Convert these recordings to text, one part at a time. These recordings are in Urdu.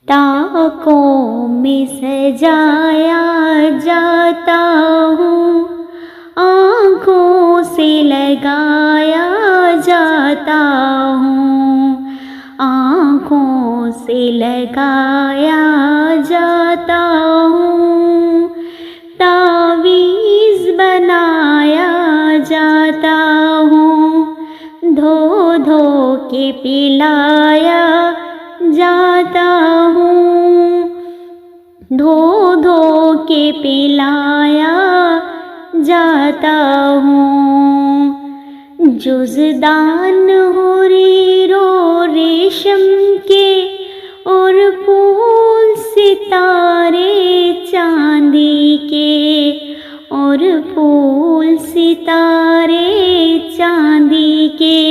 طاقوں میں سجایا جاتا ہوں، آنکھوں سے لگایا جاتا ہوں، آنکھوں سے لگایا جاتا ہوں، تعویذ بنایا جاتا ہوں، دھو دھو کے پلایا جاتا ہوں، دھو دھو کے پلایا جاتا ہوں، جزدان حریر و ریشم کے اور پھول ستارے چاندی کے، اور پھول ستارے چاندی کے،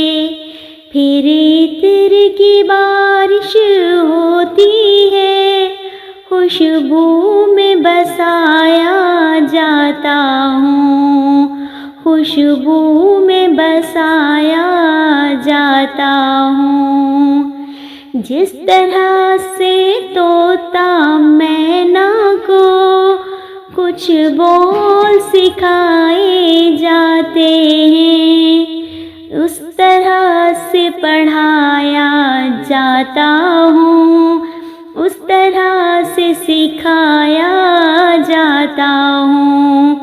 پھر عطر کی بارش ہوتی ہے، خوشبو میں بسایا جاتا ہوں، خوشبو میں بسایا جاتا ہوں، جس طرح سے طوطا مینا کو کچھ بول سکھائے جاتے ہیں، اس طرح سے پڑھایا جاتا ہوں، اس طرح سے سکھایا جاتا ہوں،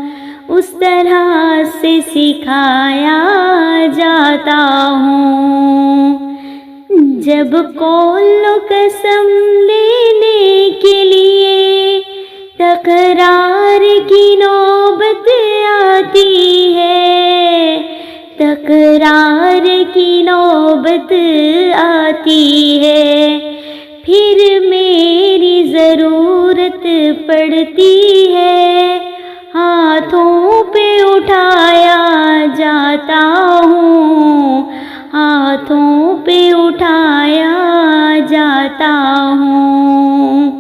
اس طرح سے سکھایا جاتا ہوں، جب قول و قسم لینے کے لیے تکرار کی نوبت آتی ہے، تکرار کی نوبت آتی ہے، پھر میری ضرورت پڑتی ہے، ہاتھوں پہ اٹھایا جاتا ہوں، ہاتھوں پہ اٹھایا جاتا ہوں،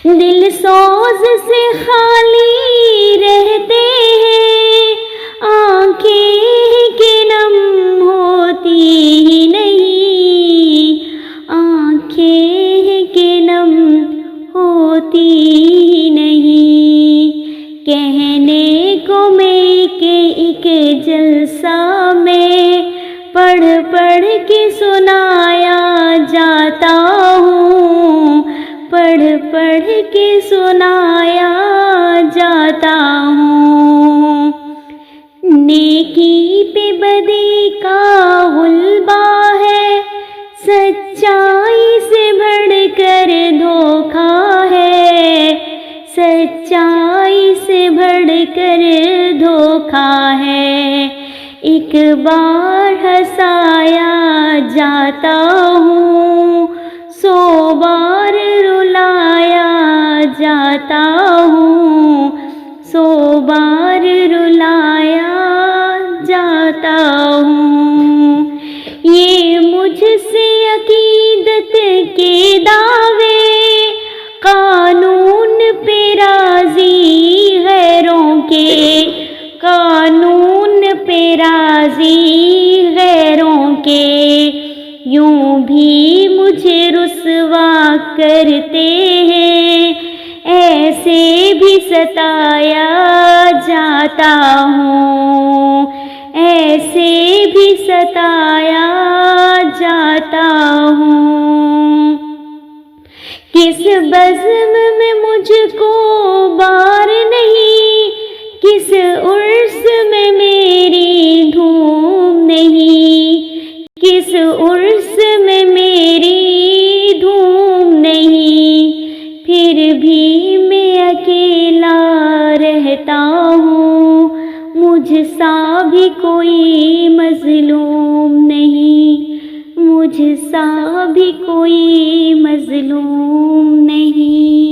دل سوز سے خالی رہتے ہیں، آنکھیں کہ نم ہوتی ہی نہیں، آنکھیں کہ نم ہوتی ہی نہیں، کہنے کو میں کہ ایک جلسہ میں پڑھ پڑھ کے سنایا جاتا ہوں، پڑھ پڑھ کے سنایا جاتا ہوں، نیکی پہ بدی کا غلبہ ہے، سچائی سے بڑھ کر دھوکا ہے، سچائی سے بڑھ کر دھوکا ہے، ایک بار ہنسایا جاتا ہوں، 100 بار رلایا جاتا ہوں، 100 بار رلایا جاتا ہوں، یہ مجھ سے عقیدت کے دعوے، قانون پہ راضی غیروں کے، قانون پہ راضی غیروں کے، یوں بھی مجھے رسوا کرتے ہیں، ایسے بھی ستایا جاتا ہوں، ایسے بھی ستایا جاتا ہوں، کس بزم میں مجھ کو بار نہیں، کس عرس میں میری دھوم نہیں، کس عرس میں میری دھوم نہیں، پھر بھی میں اکیلا رہتا ہوں، مجھ سا بھی کوئی مظلوم نہیں، مجھ سا بھی کوئی مظلوم نہیں۔